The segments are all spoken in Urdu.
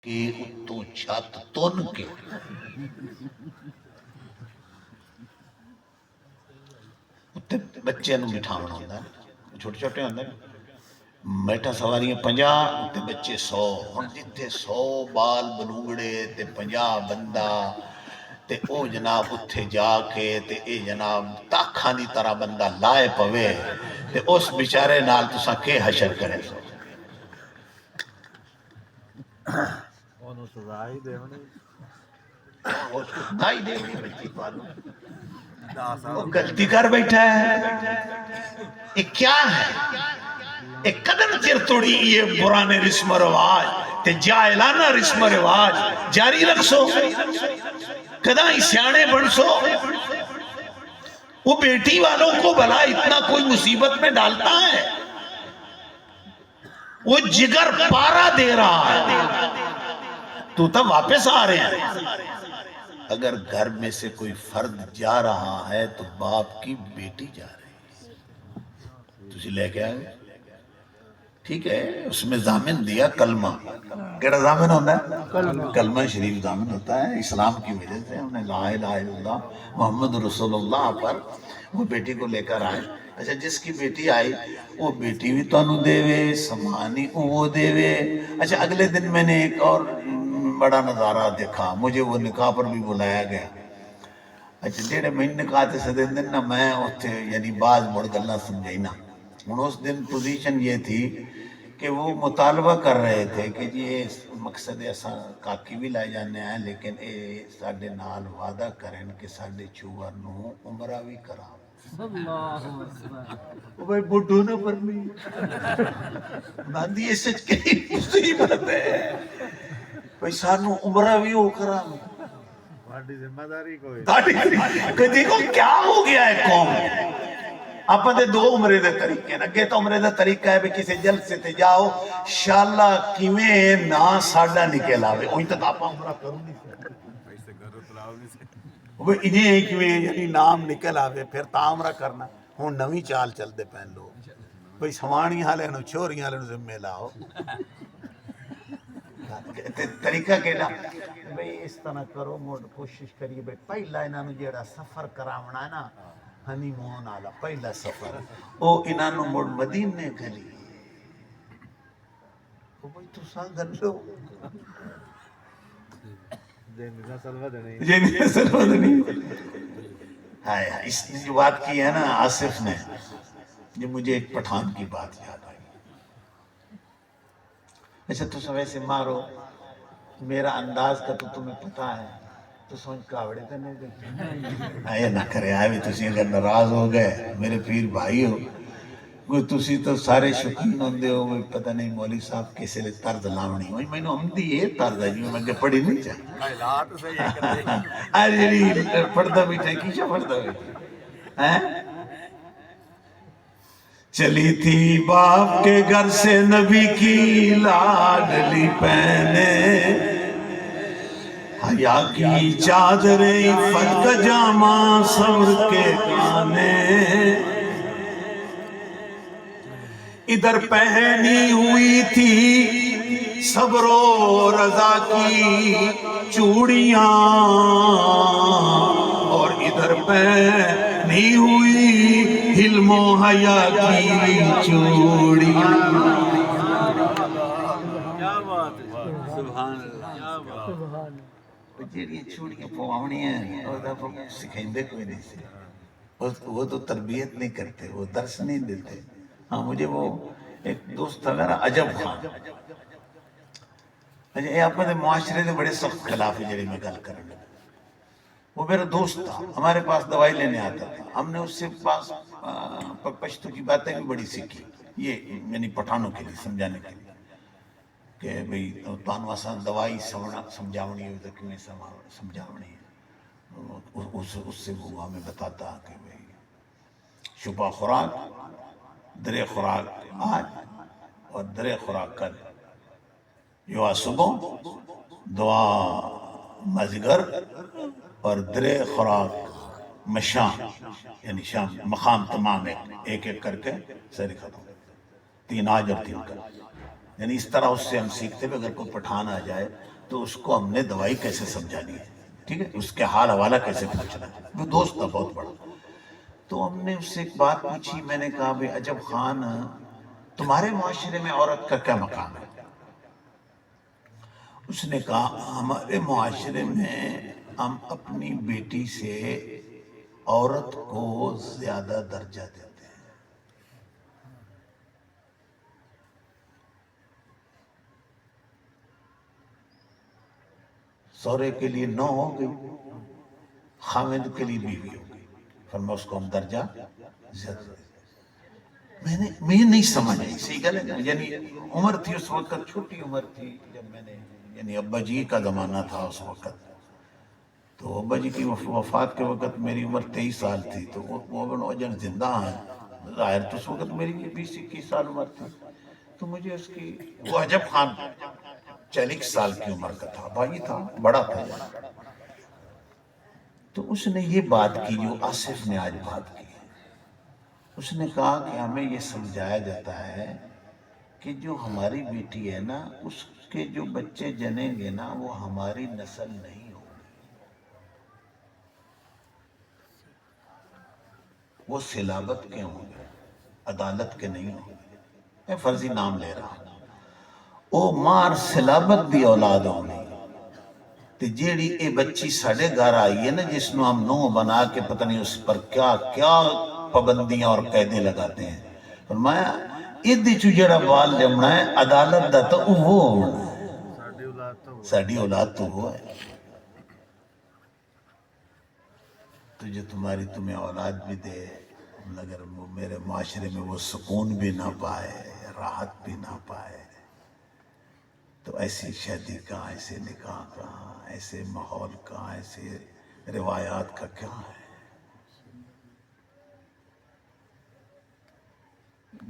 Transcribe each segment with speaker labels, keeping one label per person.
Speaker 1: کہ اتوں چھت تن کے اتنے بچے نو بٹھاونا ہوندا ہے، چھوٹے چھوٹے ہوندے میٹھا سواریاں 50 تے بچے 100 ہن جتھے 100 بال بلوگڑے تے 50 بندہ تے او جناب اتھے جا کے تے اے جناب تاکھاں دی طرح بندہ لائے پوے تے اس بیچارے نال تساں کے حشر کرے سو
Speaker 2: اونوں سزا ہی دیونی
Speaker 1: دائی دے دی بچی پالو وہ غلطی کر بیٹھا ہے یہ کیا ہے ایک قدم چر توڑی یہ پرانے رسم و رواج تے جائلانہ رسم و رواج جاری رکھ سو کداں سیانے بن سو وہ بیٹی والوں کو بھلا اتنا کوئی مصیبت میں ڈالتا ہے وہ جگر پارا دے رہا ہے تو تب واپس آ رہے ہیں اگر گھر میں سے کوئی فرد جا رہا ہے تو باپ کی بیٹی جا رہی ہے تجھے لے کے آئے ٹھیک ہے اس میں ضامن دیا کلمہ کیڑا ضامن ہوتا ہے کلمہ شریف ضامن ہوتا ہے اسلام کی وجہ سے انہیں لا الہ الا اللہ محمد رسول اللہ پر وہ بیٹی کو لے کر آئے اچھا جس کی بیٹی آئی وہ بیٹی بھی تو انہوں دے وے سمانی کو وہ دے وے اچھا اگلے دن میں نے ایک اور بڑا نظارہ دیکھا مجھے وہ نکاح پر بھی بلایا گیا اچھا جیڑے میں نکاح تے صدین دن نا میں اتھے یعنی بعض مڑ گلنا سمجھائی نا انہوں اس دن پوزیشن یہ تھی کہ وہ مطالبہ کر رہے تھے کہ جی یہ مقصد ایسا کاکی بھی لائے جانے ہیں لیکن اے ساڑھے نال وعدہ کریں کہ ساڑھے چوور نو عمرہ بھی کرا وہ بھائی بڑھو نہ پر نہیں باندھی یہ سچ کہی مصیبت ہے بھائی سانو عمرہ بھی ہو کرا
Speaker 2: بڑی ذمہ داری کوئی
Speaker 1: کہ دیکھو کیا ہو گیا ہے قوم آپ دے دو عمرے دے طریقے ہیں کہ تو عمرے دے طریقہ ہے بھی کسی جلد سے تے جاؤ شاءاللہ کیویں نا ساڑھا نکل آوے وہی تک آپ عمرہ کروں نہیں
Speaker 2: ایسے گھر تلاو نہیں سے
Speaker 1: وہ انہیں کیویں یعنی نام نکل آوے پھر تا عمرہ کرنا ہوں نوی چال چل دے پہن لوگ بھئی سوانی حالے نو چھوری حالے نو ذمہ لاؤ طریقہ کہنا بھئی اس طرح کرو موڈ کوشش کریے بھئی پہلا انہاں نو جیڑا سفر کراونا ہے نا ہنی مون آلا پہلا سفر او انہاں نو موڈ مدینے گلی او بھئی تو ساں گل لو
Speaker 2: جن سلوہ دنے
Speaker 1: جن سلوہ دنے ہائے اس نے جو بات کی ہے نا آصف نے یہ مجھے ایک پٹھان کی بات یاد آئی اچھا تو سب ایسے مارو میرا انداز کا تو تمہیں پتا ہے تو سوچ کاوڑے تو نہیں دیکھتے آئے نہ کرے آئے بھی تسی اگر ناراض ہو گئے میرے پیر بھائی ہو کوئی تسی تو سارے شکین ہوندے ہو کوئی پتہ نہیں مولی صاحب کیسے لے طرز لاونی ہوئی میں نے ہم دی یہ طرز ہے جو میں نے پڑھی نہیں چاہتا
Speaker 2: حالات سے یہ کرتے
Speaker 1: آج جی پڑھتا بیٹھا کیشا پڑھتا بیٹھا چلی تھی باپ کے گھر سے نبی کی لاڈلی پہنے حیا کی چادر عفت کا جامہ صبر کے گانے ادھر پہنی ہوئی تھی صبر و رضا کی چوڑیاں اور ادھر پہنی ہوئی حلم و حیا کی چوڑیاں
Speaker 2: کیا بات ہے سبحان اللہ
Speaker 1: سبحان جیڑی چوڑیاں پواونی ہیں اور سکھائندے کوئی نہیں سے وہ تو تربیت نہیں کرتے وہ درس نہیں دیتے ہاں مجھے وہ ایک دوست تھا میرا عجب خان اچھا یہ آپ نے معاشرے دے بڑے سخت خلاف جڑے میں گل کرنے وہ میرا دوست تھا ہمارے پاس دوائی لینے آتا تھا ہم نے اس سے پاس پشتو کی باتیں بھی بڑی سیکھی یہ یعنی پٹھانوں کے لیے سمجھانے کے لیے کہ بھئی تانو آسان دوائی سمجھاونی ہے تو کیوں سمجھاونی ہے اس سے وہ ہمیں بتاتا کہ بھئی شبہ خوراک درے خوراک آج اور درے خوراک کل یوا صبح دعا مزگر اور درے خوراک مشام یعنی شام مقام تمام ایک ایک کر کے سری ختم 3 آج اور 3 کل یعنی اس طرح اس سے ہم سیکھتے ہیں اگر کوئی پٹھان آ جائے تو اس کو ہم نے دوائی کیسے سمجھانی ہے، ٹھیک ہے، اس کے حال حوالہ کیسے پوچھنا ہے، وہ دوست تھا بہت بڑا. تو ہم نے اس سے ایک بات پوچھی، میں نے کہا بھائی عجب خان، تمہارے معاشرے میں عورت کا کیا مقام ہے؟ اس نے کہا ہمارے معاشرے میں ہم اپنی بیٹی سے عورت کو زیادہ درجہ دیتے ہیں. سورے کے لیے 9 ہو گئی، خامد کے لیے بیوی ہو گئی، فرمایا اس کو ہم درجہ زیادہ دیتے ہیں. میں نہیں سمجھ آئی، صحیح گل ہے نا، یعنی عمر تھی اس وقت، چھوٹی عمر تھی جب میں نے، یعنی ابا جی کا زمانہ تھا اس وقت. تو ابا جی کی وفات کے وقت میری عمر 23 سال تھی، تو وہ ابن وجن زندہ ہیں، ظاہر تو اس وقت میری 20-21 سال عمر تھی. تو مجھے اس کی، وہ عجب خان 40 سال کی عمر کا تھا، بھائی تھا، بڑا تھا. تو اس نے یہ بات کی جو آصف نے آج بات کی. اس نے کہا کہ ہمیں یہ سمجھایا جاتا ہے کہ جو ہماری بیٹی ہے نا، اس کے جو بچے جنیں گے نا، وہ ہماری نسل نہیں ہوں گے، وہ صلابت کے ہوں گے، عدالت کے نہیں ہوں گے. میں فرضی نام لے رہا ہوں. او مار صلابت دی اولاد ہونی. تے جیڑی اے بچی ساڑھے گھر آئی ہے نا، جس نو ہم نو بنا کے پتہ نہیں اس پر کیا کیا پابندیاں اور قیدیں لگاتے ہیں. فرمایا ایدی چو جڑا بال جمنا ہے عدالت دا تو وہ ہونا ہے، ساڑھی اولاد تو وہ ہے. تو جو تمہیں اولاد بھی دے، مگر میرے معاشرے میں وہ سکون بھی نہ پائے، راحت بھی نہ پائے، تو ایسی شادی کا، ایسے نکاح کا، ایسے ماحول کا، ایسے روایات کا کیا ہے؟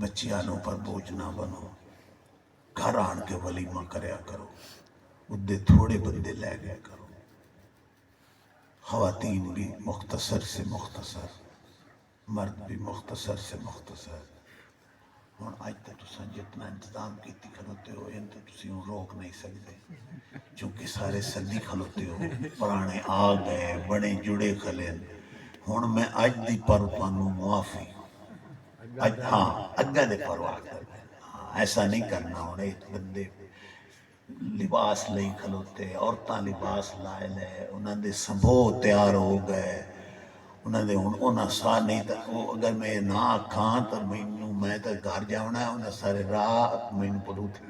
Speaker 1: بچیانوں پر بوجھ نہ بنو، گھر آن کے ولیمہ کریا کرو، ادھے تھوڑے بندے لے گیا کرو. خواتین بھی مختصر سے مختصر، مرد بھی مختصر سے مختصر. اور آج تک تساں جتنا انتظام کیتی کھلوتے ہو، ان تو تسی روک نہیں سکتے، چونکہ سارے سدی کھلوتے ہو، پرانے آ گئے، بڑے جڑے کھلے. ہن میں اج دی پر تانوں معافی، ہاں اگا دے پر ایسا نہیں کرنا. ہن بندے لباس لئی کھلوتے، عورتاں لباس لائے لے، انہاں دے سبو تیار ہو گئے، انہاں دے ہن انہاں سا نہیں تا. اگر میں نہ آکھاں تو میں تو گھر جاونا ہے، انہاں سارے رات مینوں پڑھو تھی.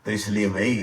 Speaker 1: تو اس لیے بھائی